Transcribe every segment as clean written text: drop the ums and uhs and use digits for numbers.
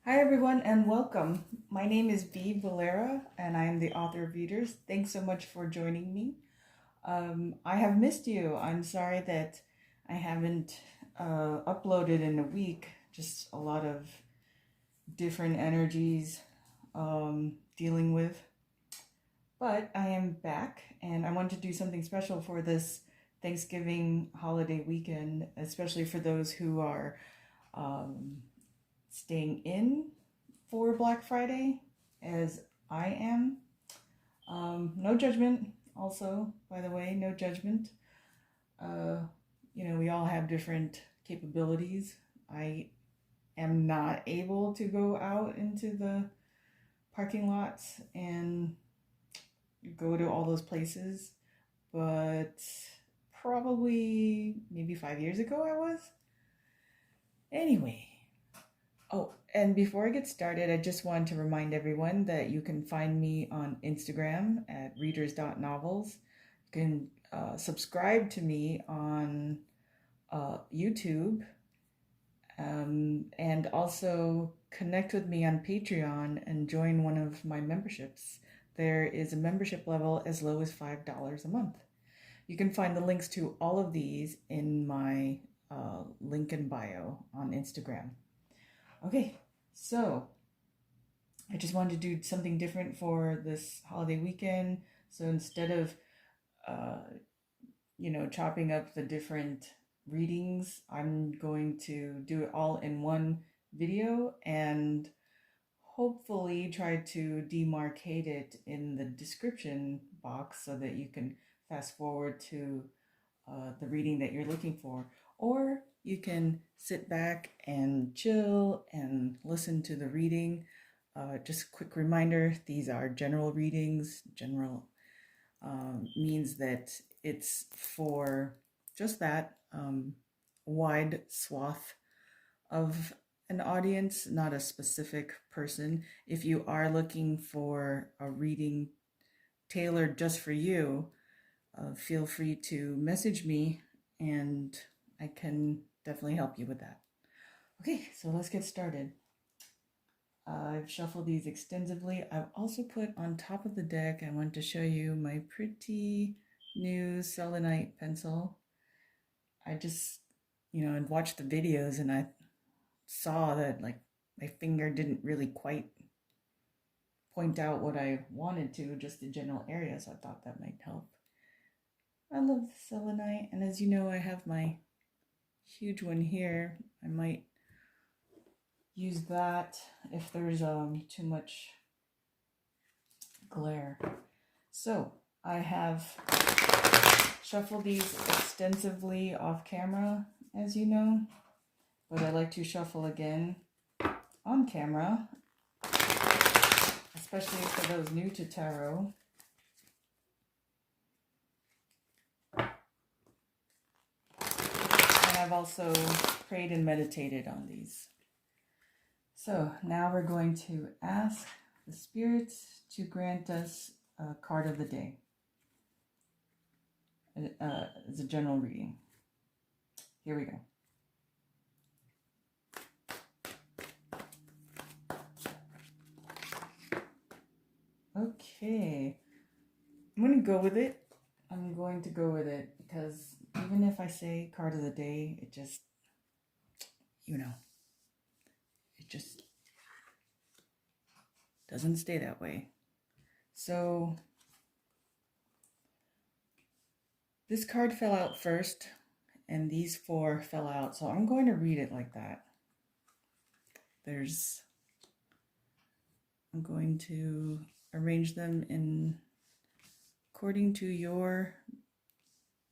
Hi, everyone, and welcome. My name is V Valera, and I am the author of Readers. Thanks so much for joining me. I have missed you. I'm sorry that I haven't uploaded in a week. Just a lot of different energies dealing with. But I am back, and I want to do something special for this Thanksgiving holiday weekend, especially for those who are staying in for Black Friday, as I am. No judgment, also, by the way, no judgment. Uh, we all have different capabilities. I am not able to go out into the parking lots and go to all those places, but probably maybe 5 years ago I was. Anyway, oh, and before I get started, I just want to remind everyone that you can find me on Instagram at readers.novels. You can subscribe to me on YouTube, and also connect with me on Patreon and join one of my memberships. There is a membership level as low as $5 a month. You can find the links to all of these in my link in bio on Instagram. Okay, so I just wanted to do something different for this holiday weekend. So instead of, chopping up the different readings, I'm going to do it all in one video and hopefully try to demarcate it in the description box so that you can fast forward to the reading that you're looking for. Or you can sit back and chill and listen to the reading. Just a quick reminder, these are general readings. General means that it's for just that wide swath of an audience, not a specific person. If you are looking for a reading tailored just for you, feel free to message me and I can definitely help you with that. Okay, so let's get started. I've shuffled these extensively. I've also put on top of the deck, I want to show you my pretty new selenite pencil. I just, I'd watched the videos and I saw that like my finger didn't really quite point out what I wanted to, just the general area, so I thought that might help. I love the selenite, and as you know, I have my huge one here. I might use that if there's too much glare. So I have shuffled these extensively off camera, as you know, but I like to shuffle again on camera, especially for those new to tarot. And I've also prayed and meditated on these. So now we're going to ask the spirits to grant us a card of the day as a general reading. Here we go. Okay, I'm going to go with it. Because even if I say card of the day, it just, it just doesn't stay that way. So this card fell out first, and these four fell out. So I'm going to read it like that. I'm going to arrange them according to your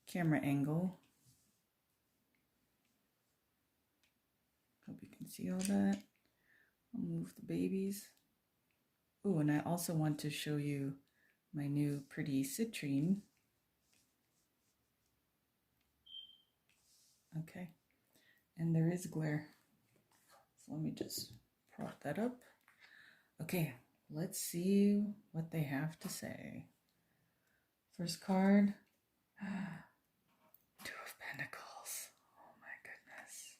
camera angle. Hope you can see all that. I'll move the babies. Oh, and I also want to show you my new pretty citrine. Okay, and there is glare. So let me just prop that up. Okay, let's see what they have to say. First card, Two of Pentacles. Oh my goodness.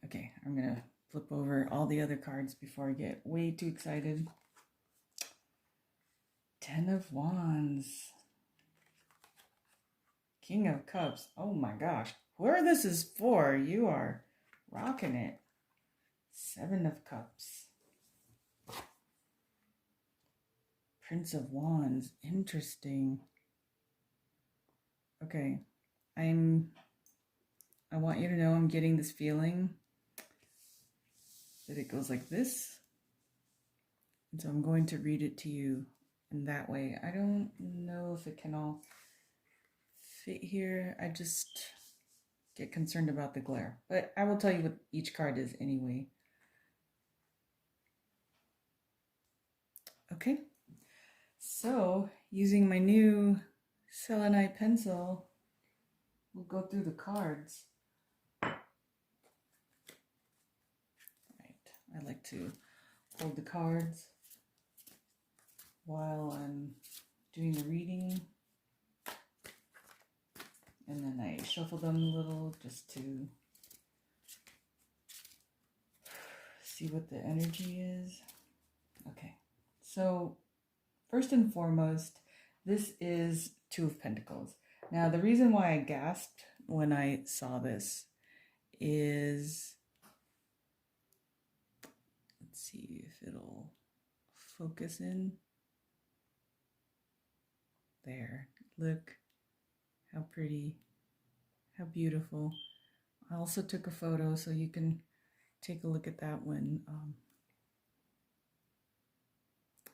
Okay, I'm gonna flip over all the other cards before I get way too excited. 10 of Wands. King of Cups. Oh my gosh. Whoever this is for, you are rocking it. 7 of Cups. Prince of Wands. Interesting. Okay. I want you to know I'm getting this feeling that it goes like this. And so I'm going to read it to you in that way. I don't know if it can all fit here. I just get concerned about the glare. But I will tell you what each card is anyway. Okay. So, using my new selenite pencil, we'll go through the cards. Right. I like to hold the cards while I'm doing the reading. And then I shuffle them a little just to see what the energy is. Okay. So, first and foremost, this is 2 of Pentacles. Now, the reason why I gasped when I saw this is, let's see if it'll focus in. There. Look how pretty, how beautiful. I also took a photo so you can take a look at that when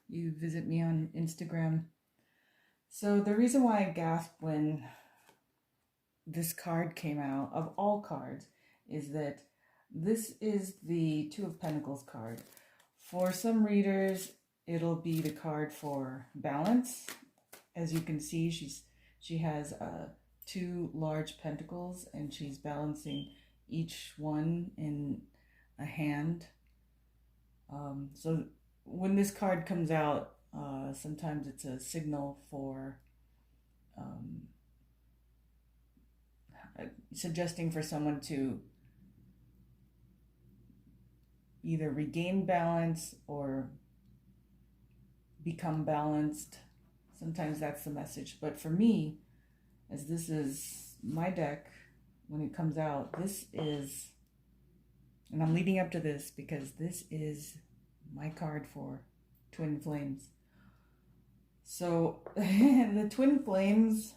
you visit me on Instagram. So the reason why I gasped when this card came out, of all cards, is that this is the 2 of Pentacles card. For some readers, it'll be the card for balance. As you can see, she has 2 large pentacles and she's balancing each one in a hand. So when this card comes out, sometimes it's a signal for suggesting for someone to either regain balance or become balanced. Sometimes that's the message. But for me, as this is my deck, when it comes out, this is, and I'm leading up to this because this is my card for Twin Flames. So the Twin Flames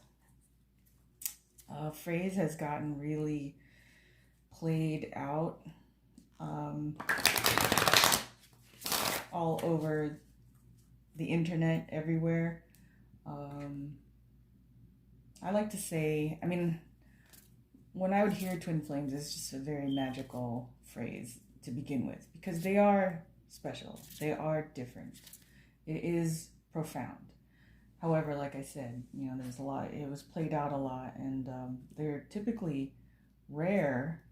phrase has gotten really played out all over the internet, everywhere. I like to say, I mean, when I would hear Twin Flames, it's just a very magical phrase to begin with because they are special. They are different. It is profound. However, like I said, you know, there's a lot, it was played out a lot, and they're typically rare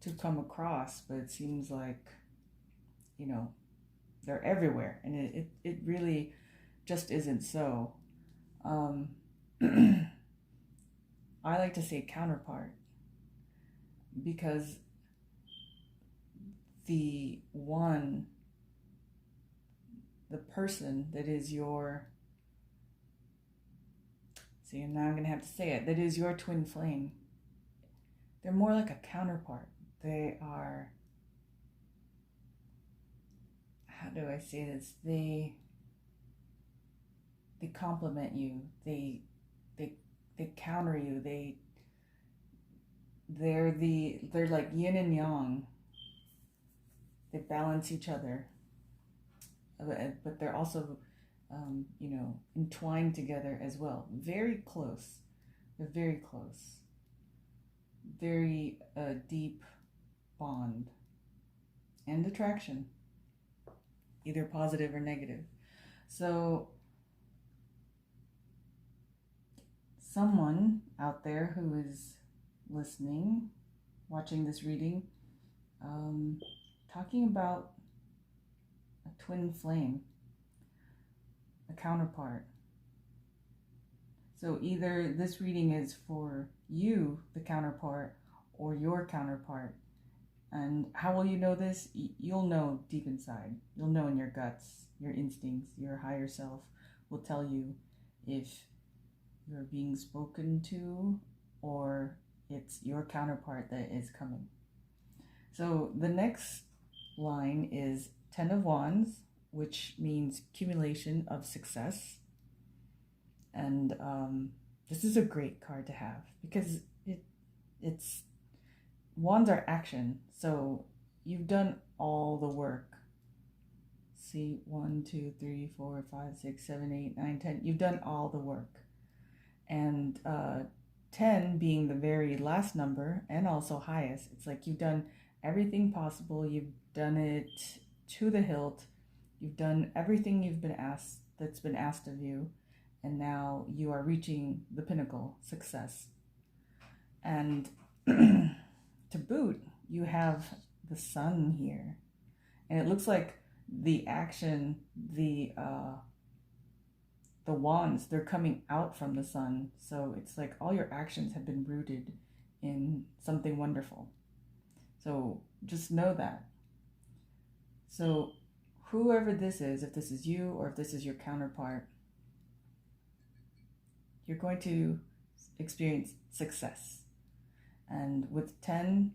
to come across, but it seems like, you know, they're everywhere, and it really just isn't so. I like to say counterpart because the person that is your, see, and now I'm going to have to say it, that is your twin flame, they're more like a counterpart. They are, how do I say this? They complement you. They counter you. They're like yin and yang. They balance each other, but they're also you know, entwined together as well. Very close. They're very close. Very deep bond and attraction, either positive or negative. So someone out there who is listening, watching this reading, talking about a twin flame, a counterpart. So either this reading is for you, the counterpart, or your counterpart. And how will you know this? You'll know deep inside. You'll know in your guts, your instincts, your higher self will tell you if you're being spoken to or it's your counterpart that is coming. So the next line is Ten of Wands, which means accumulation of success. And this is a great card to have because it's wands are action. So you've done all the work. See, 1, 2, 3, 4, 5, 6, 7, 8, 9, 10. You've done all the work. And 10 being the very last number and also highest, it's like you've done everything possible. You've done it to the hilt. You've done everything that's been asked of you, and now you are reaching the pinnacle, success. And to boot, you have the sun here, and it looks like the action, the wands, they're coming out from the sun. So it's like all your actions have been rooted in something wonderful. So just know that. So whoever this is, if this is you or if this is your counterpart, you're going to experience success. And with 10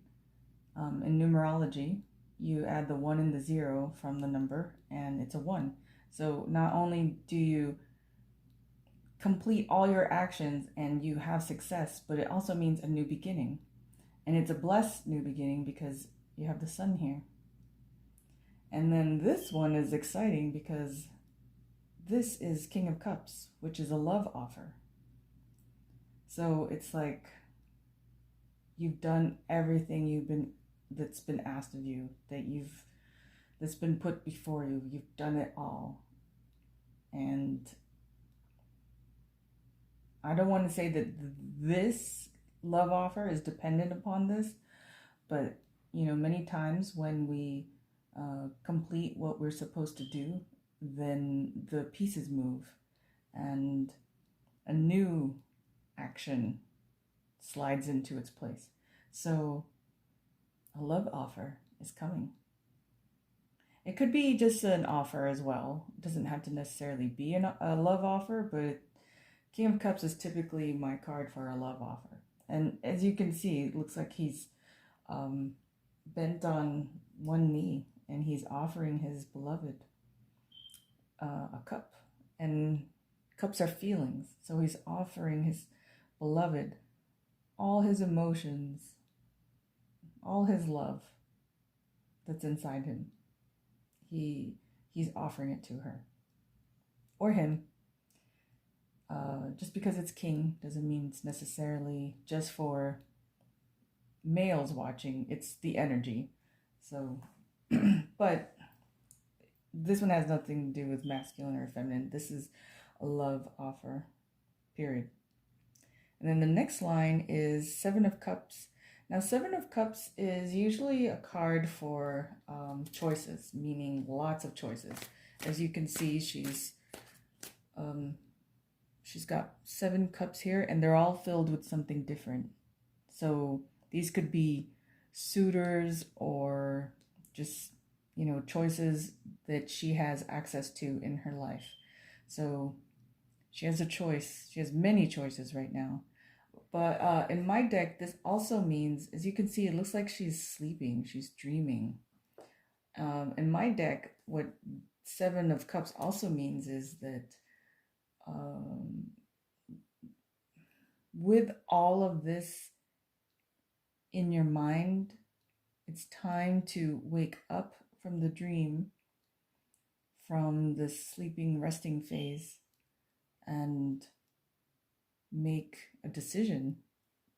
in numerology, you add the 1 and the 0 from the number, and it's a 1. So not only do you complete all your actions and you have success, but it also means a new beginning. And it's a blessed new beginning because you have the sun here. And then this one is exciting because this is King of Cups, which is a love offer. So it's like you've done everything that's been asked of you, that's been put before you. You've done it all. And I don't want to say that this love offer is dependent upon this, but many times when we complete what we're supposed to do, then the pieces move and a new action slides into its place. So a love offer is coming. It could be just an offer as well. It doesn't have to necessarily be a love offer, but King of Cups is typically my card for a love offer. And as you can see, it looks like he's bent on one knee and he's offering his beloved a cup. And cups are feelings. So he's offering his beloved all his emotions, all his love that's inside him. He's offering it to her or him. Just because it's king doesn't mean it's necessarily just for males watching. It's the energy. So, but this one has nothing to do with masculine or feminine. This is a love offer, period. And then the next line is 7 of Cups. Now, 7 of Cups is usually a card for choices, meaning lots of choices. As you can see, she's got 7 cups here, and they're all filled with something different. So these could be suitors or just, choices that she has access to in her life. So she has a choice. She has many choices right now. But in my deck, this also means, as you can see, it looks like she's sleeping. She's dreaming. In my deck, what 7 of Cups also means is that with all of this in your mind, it's time to wake up from the dream, from the sleeping, resting phase, and make a decision,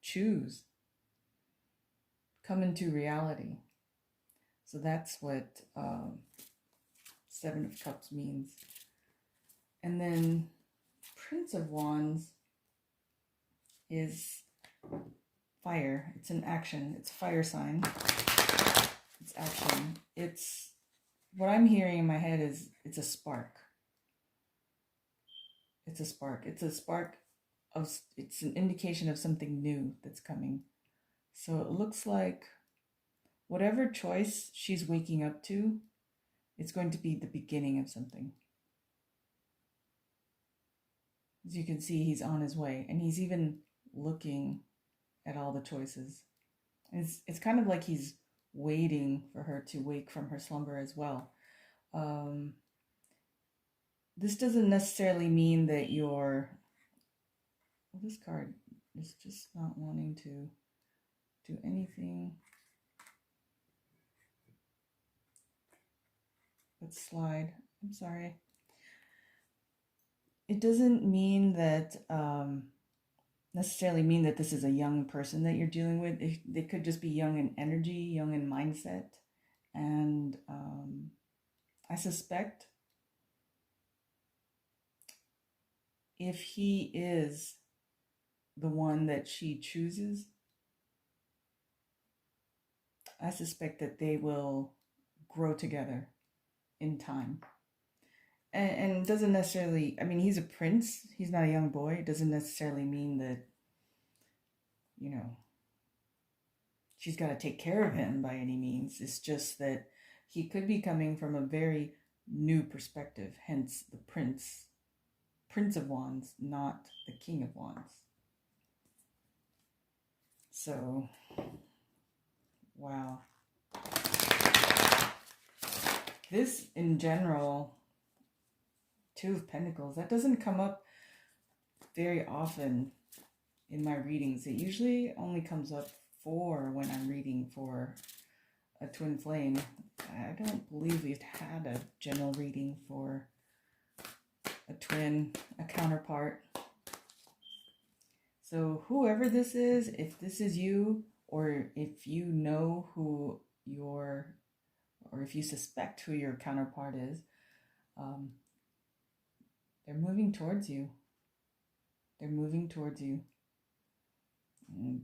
choose, come into reality. So that's what 7 of Cups means. And then Prince of Wands is fire. It's an action. It's a fire sign. It's action. It's what I'm hearing in my head is it's a spark. It's a spark. It's a spark of, it's an indication of something new that's coming. So it looks like whatever choice she's waking up to, it's going to be the beginning of something. As you can see, he's on his way, and he's even looking at all the choices. It's kind of like he's waiting for her to wake from her slumber as well. This doesn't necessarily mean that you're... Well, this card is just not wanting to do anything but slide. I'm sorry. It doesn't mean that... necessarily mean that this is a young person that you're dealing with. They could just be young in energy, young in mindset. And I suspect if he is the one that she chooses, I suspect that they will grow together in time. And it doesn't necessarily, I mean, he's a prince. He's not a young boy. It doesn't necessarily mean that, you know, she's got to take care of him by any means. It's just that he could be coming from a very new perspective, hence the Prince of Wands, not the King of Wands. So, wow. This, in general, Two of Pentacles, that doesn't come up very often in my readings. It usually only comes up for when I'm reading for a twin flame. I don't believe we've had a general reading for a twin, a counterpart. So whoever this is, if this is you, or if you know who your, or if you suspect who your counterpart is, they're moving towards you. They're moving towards you. And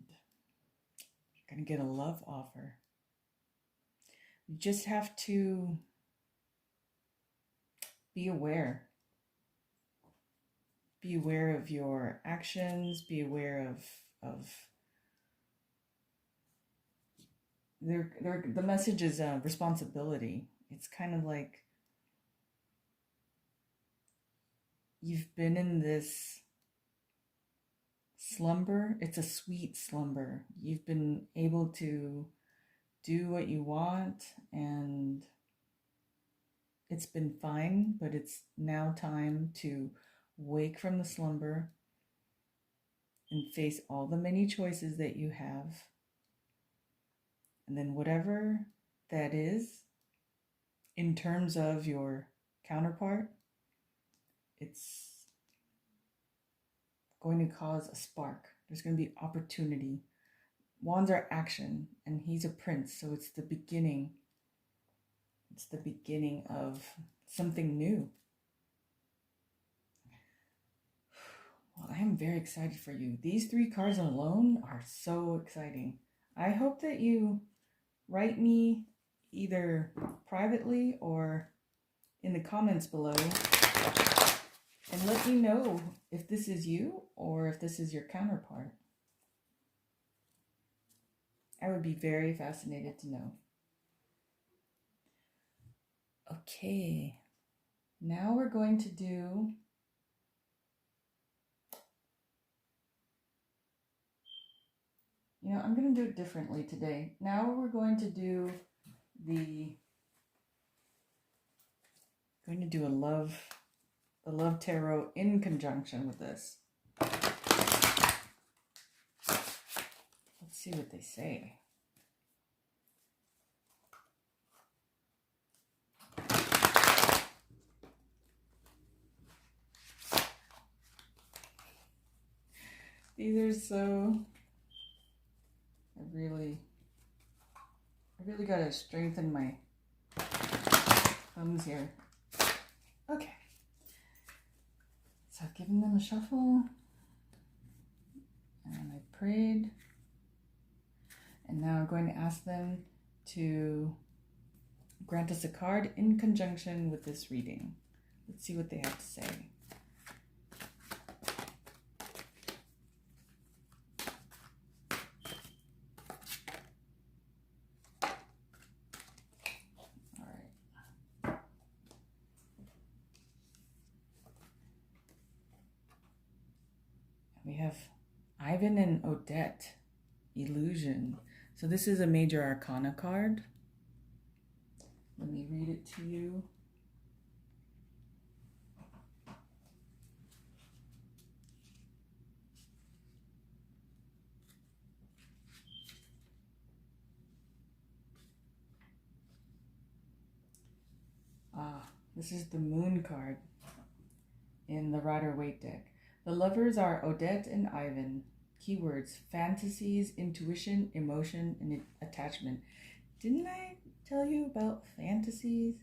you're going to get a love offer. You just have to be aware. Be aware of your actions. Be aware of the message is responsibility. It's kind of like you've been in this slumber. It's a sweet slumber. You've been able to do what you want, and it's been fine, but it's now time to wake from the slumber and face all the many choices that you have. And then whatever that is, in terms of your counterpart, it's going to cause a spark. There's going to be opportunity. Wands are action, and he's a prince, so it's the beginning. It's the beginning of something new. Well, I am very excited for you. These three cards alone are so exciting. I hope that you write me either privately or in the comments below and let me know if this is you or if this is your counterpart. I would be very fascinated to know. Okay, now we're going to do I'm going to do it differently today. Now we're going to do a love tarot in conjunction with this. Let's see what they say. These are so... I really got to strengthen my thumbs here. Okay. So I've given them a shuffle. And I prayed. And now I'm going to ask them to grant us a card in conjunction with this reading. Let's see what they have to say. have Ivan and Odette, Illusion. So this is a major arcana card. Let me read it to you. This is the Moon card in the Rider-Waite deck. The lovers are Odette and Ivan. Keywords: fantasies, intuition, emotion, and attachment. Didn't I tell you about fantasies?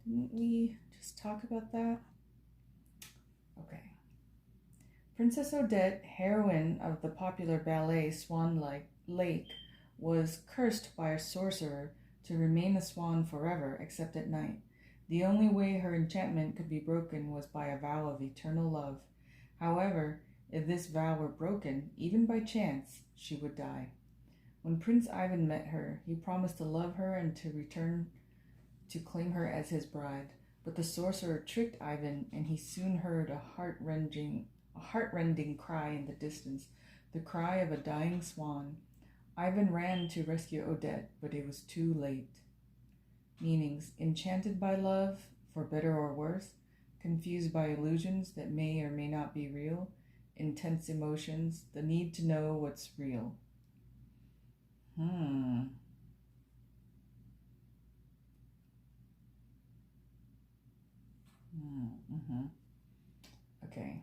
Didn't we just talk about that? Okay. Princess Odette, heroine of the popular ballet Swan Lake, was cursed by a sorcerer to remain a swan forever except at night. The only way her enchantment could be broken was by a vow of eternal love. However, if this vow were broken, even by chance, she would die. When Prince Ivan met her, he promised to love her and to return to claim her as his bride. But the sorcerer tricked Ivan, and he soon heard a heartrending cry in the distance, the cry of a dying swan. Ivan ran to rescue Odette, but it was too late. Meanings: enchanted by love, for better or worse, confused by illusions that may or may not be real, intense emotions, the need to know what's real. Okay,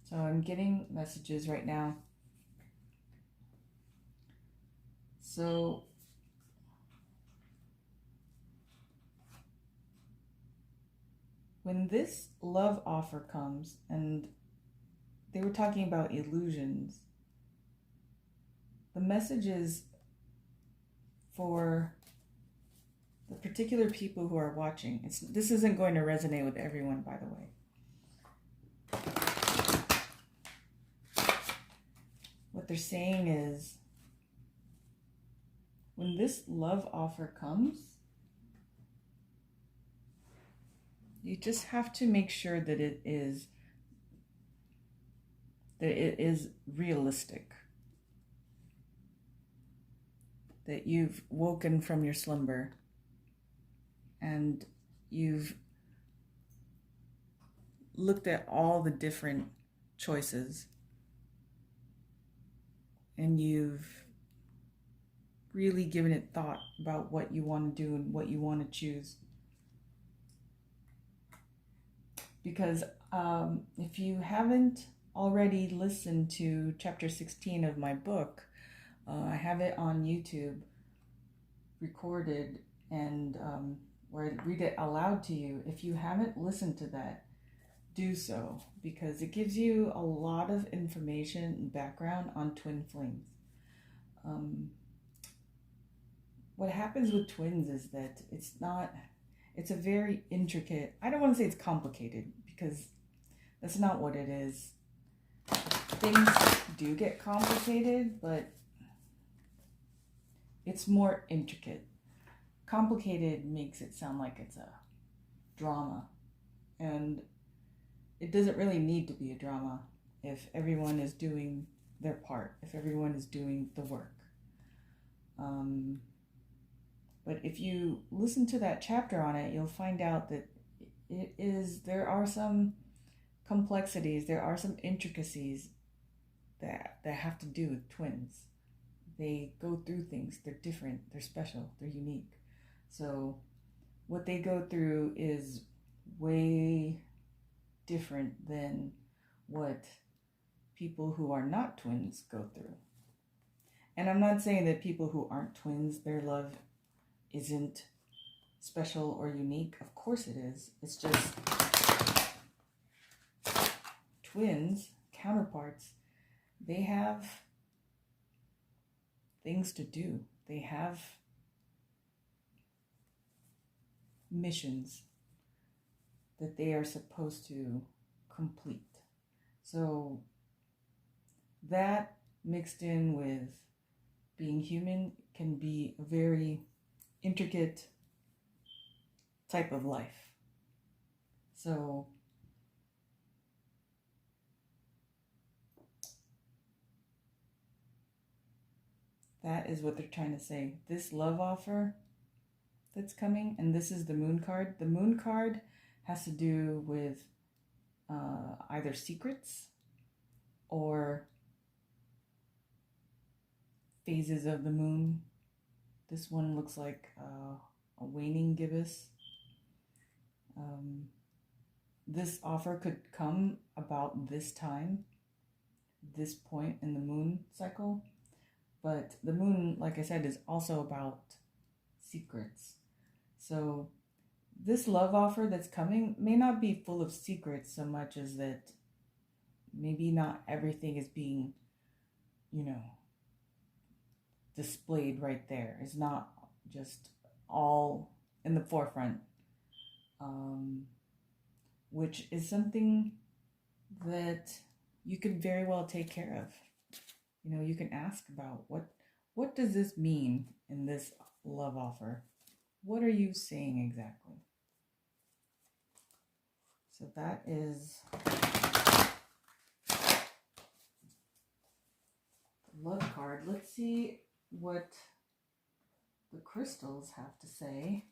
so I'm getting messages right now. So when this love offer comes, and they were talking about illusions, the message is for the particular people who are watching. This isn't going to resonate with everyone, by the way. What they're saying is, when this love offer comes, you just have to make sure that it is realistic. That you've woken from your slumber and you've looked at all the different choices and you've really given it thought about what you want to do and what you want to choose. Because if you haven't already listened to chapter 16 of my book, I have it on YouTube recorded, and where I read it aloud to you. If you haven't listened to that, do so, because it gives you a lot of information and background on twin flames. What happens with twins is that it's a very intricate, I don't want to say it's complicated, because that's not what it is. Things do get complicated, but it's more intricate. Complicated makes it sound like it's a drama, and it doesn't really need to be a drama if everyone is doing their part, if everyone is doing the work. But if you listen to that chapter on it, you'll find out that there are some complexities, there are some intricacies that have to do with twins. They go through things, they're different, they're special, they're unique. So what they go through is way different than what people who are not twins go through. And I'm not saying that people who aren't twins, their love isn't special or unique. Of course it is. It's just twins, counterparts, they have things to do. They have missions that they are supposed to complete. So that mixed in with being human can be a very intricate type of life. So That is what they're trying to say. This love offer that's coming, and this is the moon card. The moon card has to do with either secrets or phases of the moon. This one looks like a waning gibbous. This offer could come about this time, this point in the moon cycle. But the moon, like I said, is also about secrets. So this love offer that's coming may not be full of secrets so much as that maybe not everything is being, displayed right there. It's not just all in the forefront, which is something that you could very well take care of. You can ask about what does this mean in this love offer? What are you saying exactly? So that is the love card. Let's see what the crystals have to say.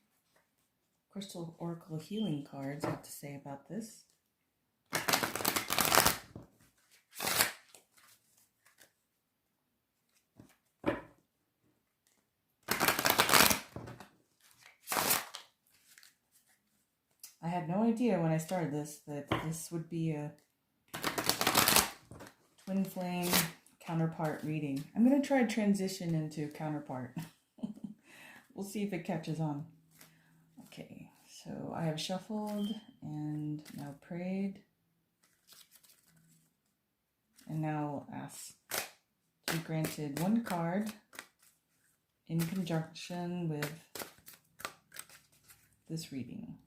Crystal Oracle Healing cards have to say about this. I had no idea when I started this that this would be a twin flame counterpart reading. I'm going to try to transition into counterpart. We'll see if it catches on. Okay, so I have shuffled and now prayed. And now asked to be granted one card in conjunction with this reading.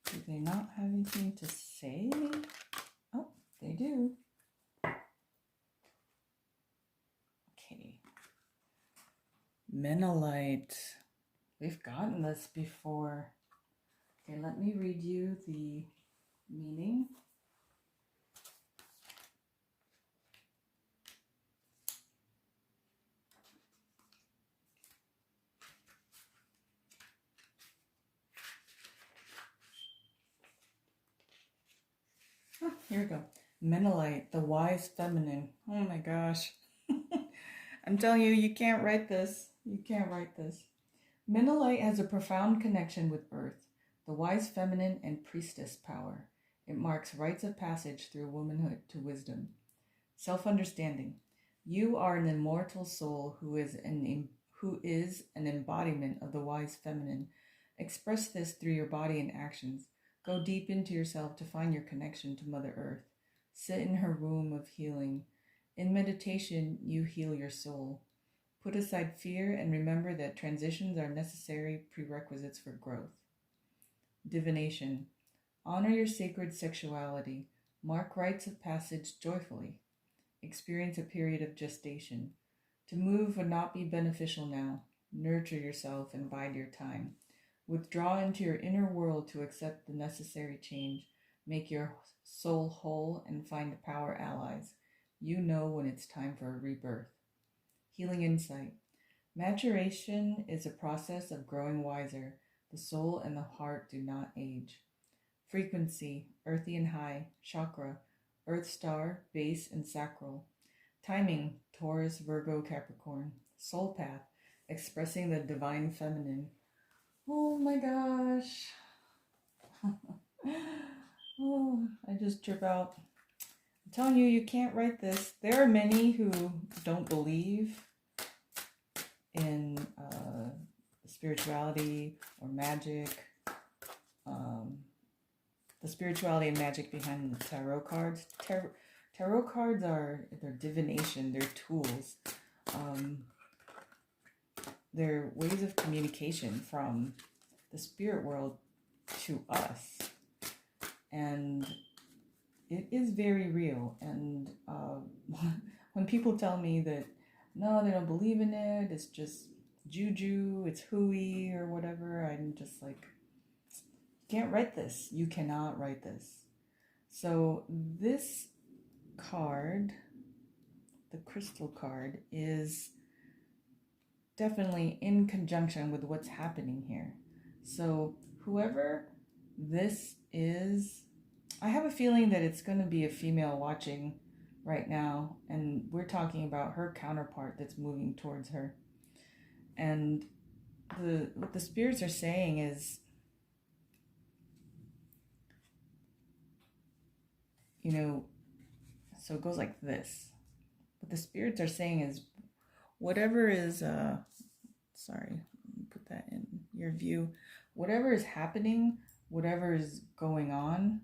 Do they not have anything to say? Oh, they do. Okay. Menelite. We've gotten this before. Okay, let me read you the meaning. Oh, here we go. Menelite, the wise feminine. Oh my gosh. I'm telling you, you can't write this. You can't write this. Menelite has a profound connection with Earth, the wise feminine and priestess power. It marks rites of passage through womanhood to wisdom. Self-understanding. You are an immortal soul who is an embodiment of the wise feminine. Express this through your body and actions. Go deep into yourself to find your connection to Mother Earth. Sit in her womb of healing. In meditation, you heal your soul. Put aside fear and remember that transitions are necessary prerequisites for growth. Divination. Honor your sacred sexuality. Mark rites of passage joyfully. Experience a period of gestation. To move would not be beneficial now. Nurture yourself and bide your time. Withdraw into your inner world to accept the necessary change. Make your soul whole and find power allies. You know when it's time for a rebirth. Healing insight. Maturation is a process of growing wiser. The soul and the heart do not age. Frequency, earthy and high. Chakra, earth star, base and sacral. Timing, Taurus, Virgo, Capricorn. Soul path, expressing the divine feminine. Oh my gosh. Oh, I just trip out. I'm telling you, you can't write this. There are many who don't believe in spirituality or magic. The spirituality and magic behind the tarot cards. Tarot cards are their divination, they're tools. They're ways of communication from the spirit world to us. And it is very real. And when people tell me that no, they don't believe in it. It's just juju. It's hooey or whatever. I'm just like, can't write this. You cannot write this. So this card, the crystal card, is definitely in conjunction with what's happening here. So whoever this is, I have a feeling that it's going to be a female watching right now, and we're talking about her counterpart that's moving towards her. And what the spirits are saying is, you know, so it goes like this. What the spirits are saying is, whatever is, sorry, put that in your view. Whatever is happening, whatever is going on,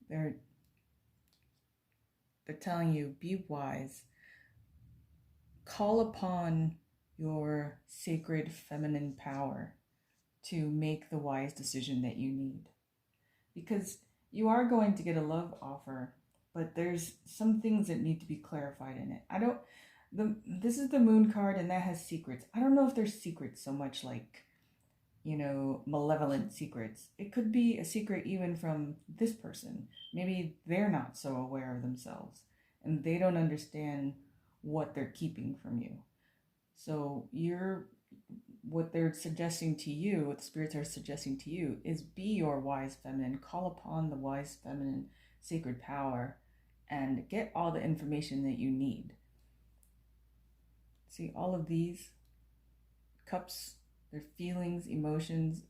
they're telling you, be wise. Call upon your sacred feminine power to make the wise decision that you need. Because you are going to get a love offer, but there's some things that need to be clarified in it. This is the moon card, and that has secrets. I don't know if there's secrets so much like, you know, malevolent secrets. It could be a secret even from this person. Maybe they're not so aware of themselves and they don't understand what they're keeping from you. So what they're suggesting to you, what the spirits are suggesting to you, is be your wise feminine. Call upon the wise feminine sacred power and get all the information that you need. See, all of these cups, their feelings, emotions,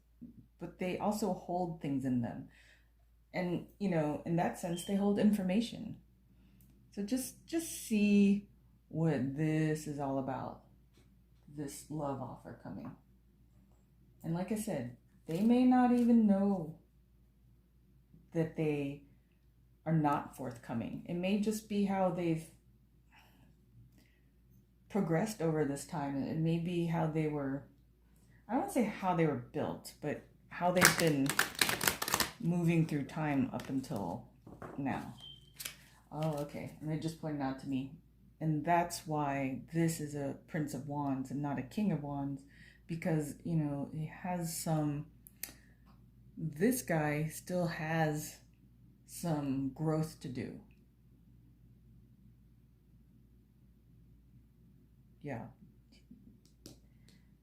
but they also hold things in them. And, you know, in that sense, they hold information. So just see what this is all about, this love offer coming. And like I said, they may not even know that they are not forthcoming. It may just be how they've progressed over this time. It may be how they were, I don't want to say how they were built, but how they've been moving through time up until now. Oh, okay. And they just pointed out to me. And that's why this is a Prince of Wands and not a King of Wands. Because, you know, it has this guy still has some growth to do. Yeah.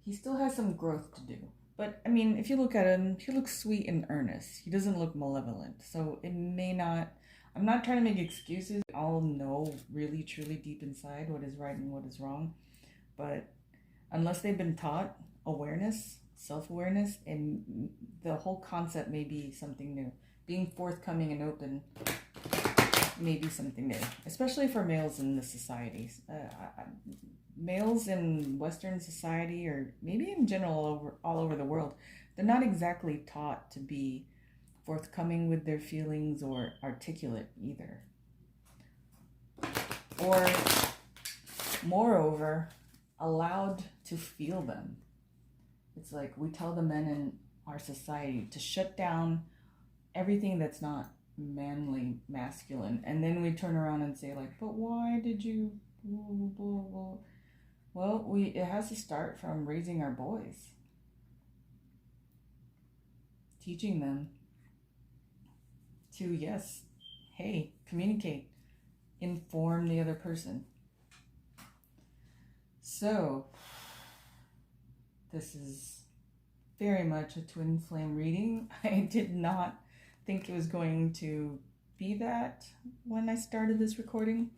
He still has some growth to do. But, I mean, if you look at him, he looks sweet and earnest. He doesn't look malevolent. So it may not, I'm not trying to make excuses. We all know really, truly deep inside what is right and what is wrong. But unless they've been taught awareness, self-awareness, and the whole concept may be something new. Being forthcoming and open may be something new, especially for males in the societies. Males in Western society, or maybe in general all over the world, they're not exactly taught to be forthcoming with their feelings or articulate either. Or, moreover, allowed to feel them. It's like we tell the men in our society to shut down everything that's not manly, masculine, and then we turn around and say like, but why did you blah, blah, blah. Well, it has to start from raising our boys, teaching them to, yes, hey, communicate, inform the other person. So this is very much a twin flame reading. I did not think it was going to be that when I started this recording,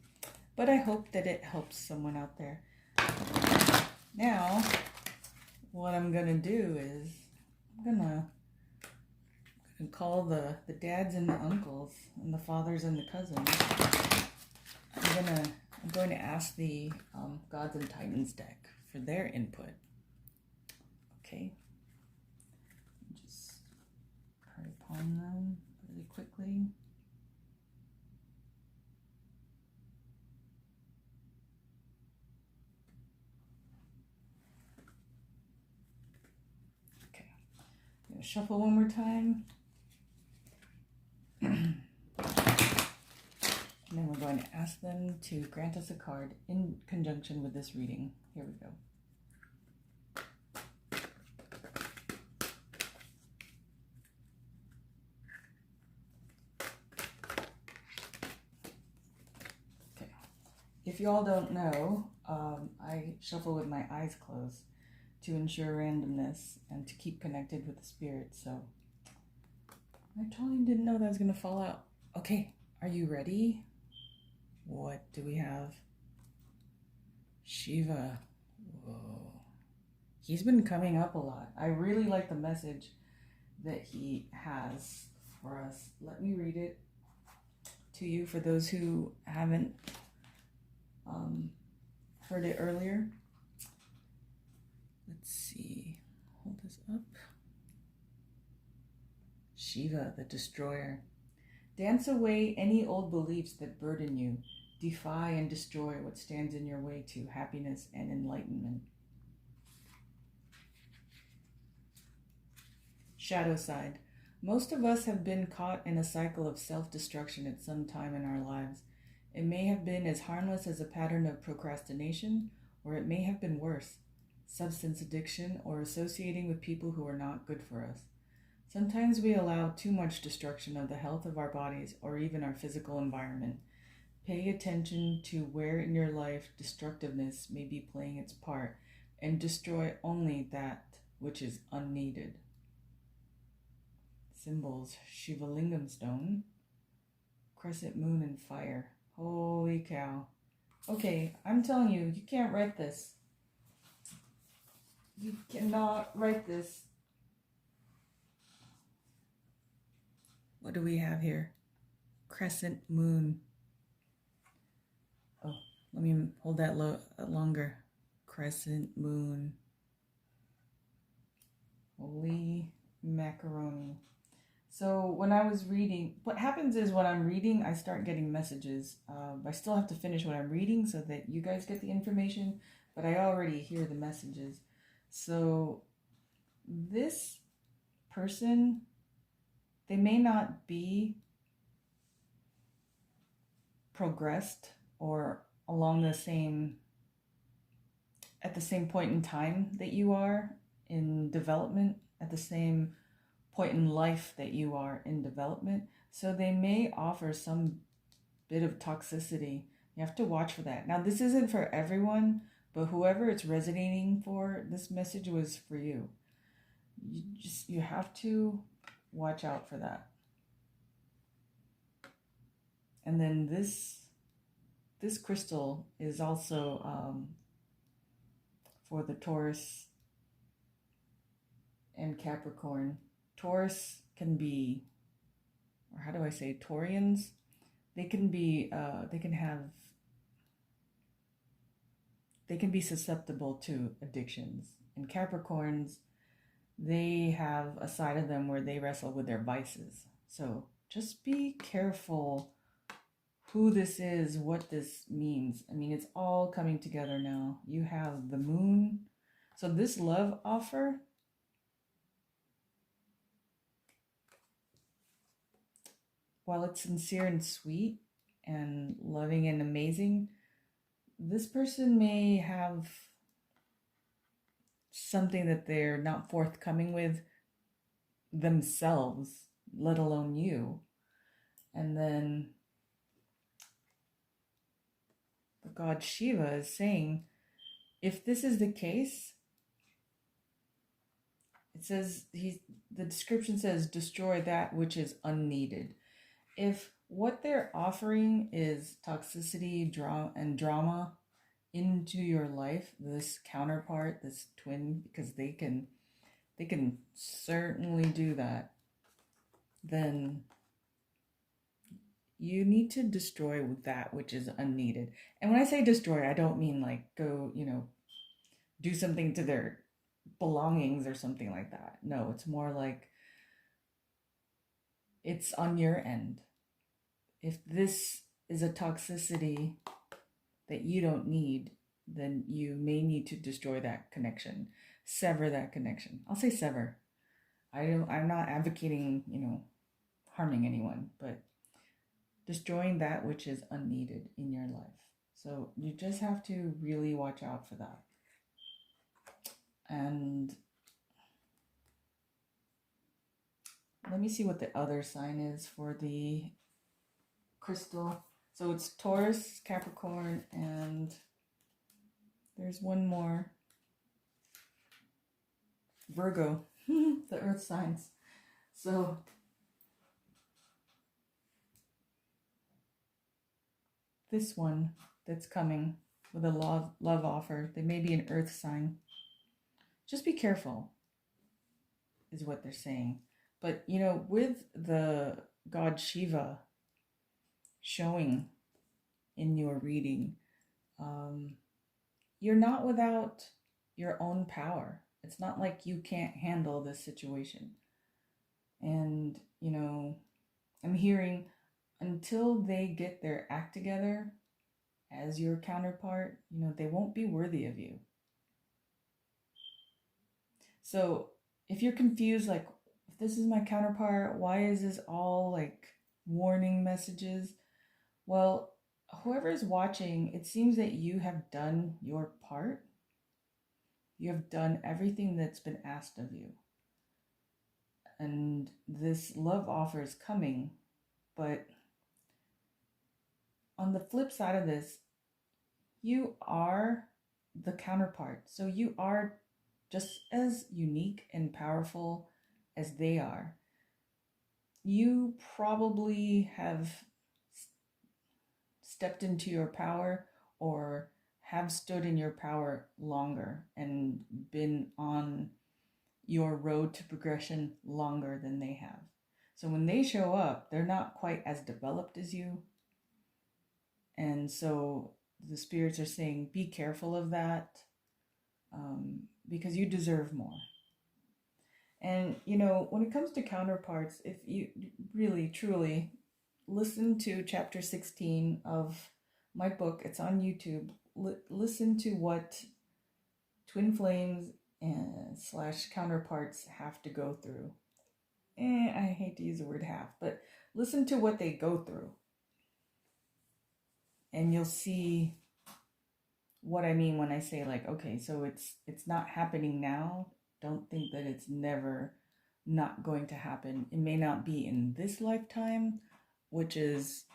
but I hope that it helps someone out there. Now, what I'm gonna do is I'm gonna call the dads and the uncles and the fathers and the cousins. I'm going to ask the Gods and Titans deck for their input. Okay. Just pray upon them really quickly. Okay. I'm going to shuffle one more time. And then we're going going to ask them to grant us a card in conjunction with this reading. Here we go. Okay. If you all don't know, I shuffle with my eyes closed to ensure randomness and to keep connected with the spirit. So I totally didn't know that was going to fall out. Okay, are you ready? What do we have? Shiva. Whoa. He's been coming up a lot. I really like the message that he has for us. Let me read it to you for those who haven't heard it earlier. Let's see. Hold this up. Shiva, the destroyer. Dance away any old beliefs that burden you. Defy and destroy what stands in your way to happiness and enlightenment. Shadow side. Most of us have been caught in a cycle of self-destruction at some time in our lives. It may have been as harmless as a pattern of procrastination, or it may have been worse, substance addiction, or associating with people who are not good for us. Sometimes we allow too much destruction of the health of our bodies or even our physical environment. Pay attention to where in your life destructiveness may be playing its part and destroy only that which is unneeded. Symbols: Shivalingam stone, crescent moon, and fire. Holy cow. Okay, I'm telling you, you can't write this. You cannot write this. What do we have here? Crescent moon. Oh, let me hold that longer. Crescent moon. Holy macaroni. So when I was reading, what happens is when I'm reading, I start getting messages. I still have to finish what I'm reading so that you guys get the information, but I already hear the messages. So this person, they may not be progressed or along the same, at the same point in time that you are in development, at the same point in life that you are in development. So they may offer some bit of toxicity. You have to watch for that. Now, this isn't for everyone, but whoever it's resonating for, this message was for you. You have to watch out for that. And then this crystal is also for the Taurus and Capricorn. Taurus can be, or how do I say, Taurians? They can be, they can be susceptible to addictions. And Capricorns, they have a side of them where they wrestle with their vices. So just be careful who this is, what this means. I mean, it's all coming together now. You have the moon. So this love offer, while it's sincere and sweet and loving and amazing, this person may have something that they're not forthcoming with themselves, let alone you. And then the god Shiva is saying, if this is the case, it says, the description says, destroy that which is unneeded. If what they're offering is toxicity, drama into your life, this counterpart, this twin, because they can certainly do that, then you need to destroy that which is unneeded. And when I say destroy, I don't mean like go, do something to their belongings or something like that. No, it's more like it's on your end. If this is a toxicity that you don't need, then you may need to destroy that connection, sever that connection. I'll say sever. I'm not advocating, harming anyone, but destroying that which is unneeded in your life. So you just have to really watch out for that. And let me see what the other sign is for the crystal. So it's Taurus, Capricorn, and there's one more. Virgo, the earth signs. So this one that's coming with a love offer, they may be an earth sign. Just be careful, is what they're saying. But, you know, with the god Shiva showing in your reading, you're not without your own power. It's not like you can't handle this situation. And, you know, I'm hearing until they get their act together as your counterpart, you know, they won't be worthy of you. So if you're confused, like, if this is my counterpart, why is this all like warning messages? Well, whoever is watching, it seems that you have done your part. You have done everything that's been asked of you. And this love offer is coming. But on the flip side of this, you are the counterpart. So you are just as unique and powerful as they are. You probably have stepped into your power or have stood in your power longer and been on your road to progression longer than they have. So when they show up, they're not quite as developed as you. And so the spirits are saying, be careful of that, because you deserve more. And, you know, when it comes to counterparts, if you really, truly listen to chapter 16 of my book, it's on YouTube. Listen to what twin flames and / counterparts have to go through. I hate to use the word have, but listen to what they go through. And you'll see what I mean when I say, like, okay, so it's not happening now. Don't think that it's never not going to happen. It may not be in this lifetime, which is,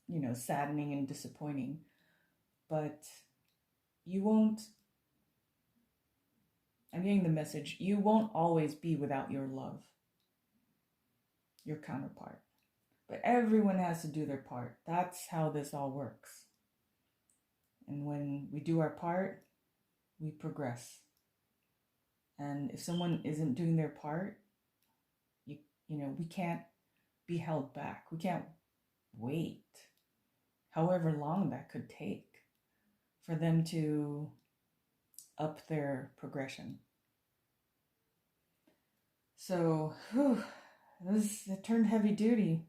you know, saddening and disappointing, but you won't, I'm getting the message, you won't always be without your love, your counterpart. But everyone has to do their part. That's how this all works. And when we do our part, we progress. And if someone isn't doing their part, you know, we can't be held back. We can't wait however long that could take for them to up their progression. So, it turned heavy duty.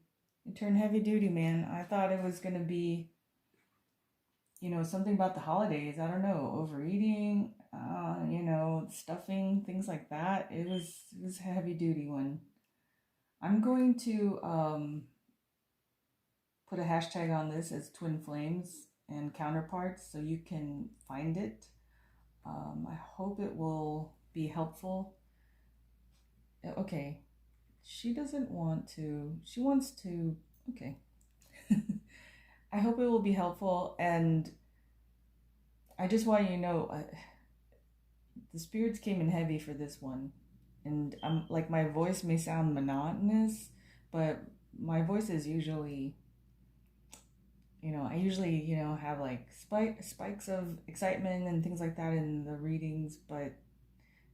It turned heavy duty, man. I thought it was going to be, you know, something about the holidays. I don't know, overeating, you know, stuffing, things like that. It was a heavy duty one. I'm going to put a hashtag on this as Twin Flames and Counterparts so you can find it. I hope it will be helpful. Okay. She doesn't want to, she wants to, okay. I hope it will be helpful, and I just want you to know, the spirits came in heavy for this one, and I'm like, my voice may sound monotonous, but my voice is usually, you know, I usually, you know, have like spikes of excitement and things like that in the readings, but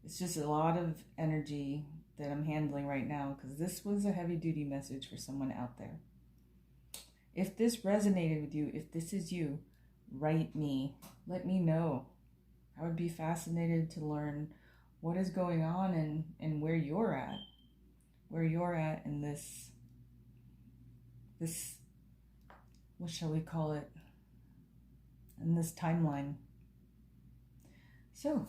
it's just a lot of energy that I'm handling right now, because this was a heavy duty message for someone out there. If this resonated with you, if this is you, write me, let me know. I would be fascinated to learn what is going on and where you're at in this, what shall we call it, in this timeline. So,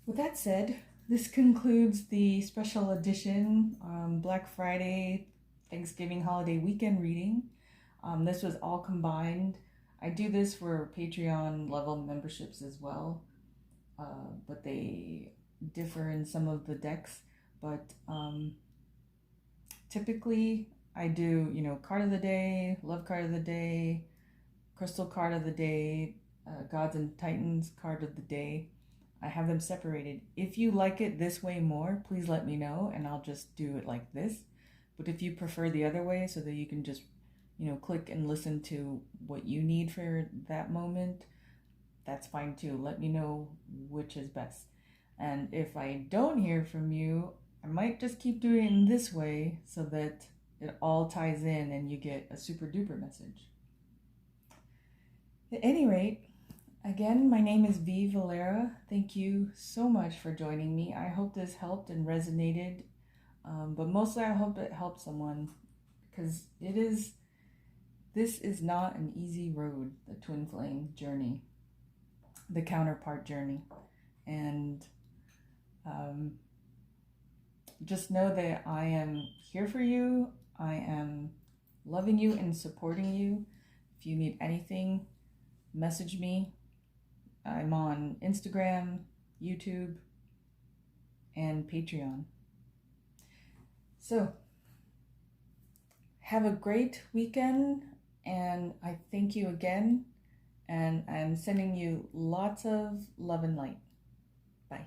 with that said, this concludes the special edition Black Friday Thanksgiving holiday weekend reading. This was all combined. I do this for Patreon level memberships as well, but they differ in some of the decks. But typically, I do, card of the day, love card of the day, crystal card of the day, gods and titans card of the day. I have them separated. If you like it this way more, please let me know and I'll just do it like this. But if you prefer the other way so that you can just, click and listen to what you need for that moment, that's fine too. Let me know which is best. And if I don't hear from you, I might just keep doing it in this way so that it all ties in and you get a super duper message. At any rate, again, my name is V Valera. Thank you so much for joining me. I hope this helped and resonated, but mostly I hope it helped someone, because this is not an easy road, the twin flame journey, the counterpart journey. And just know that I am here for you. I am loving you and supporting you. If you need anything, message me. I'm on Instagram, YouTube, and Patreon. So, have a great weekend, and I thank you again, and I'm sending you lots of love and light. Bye.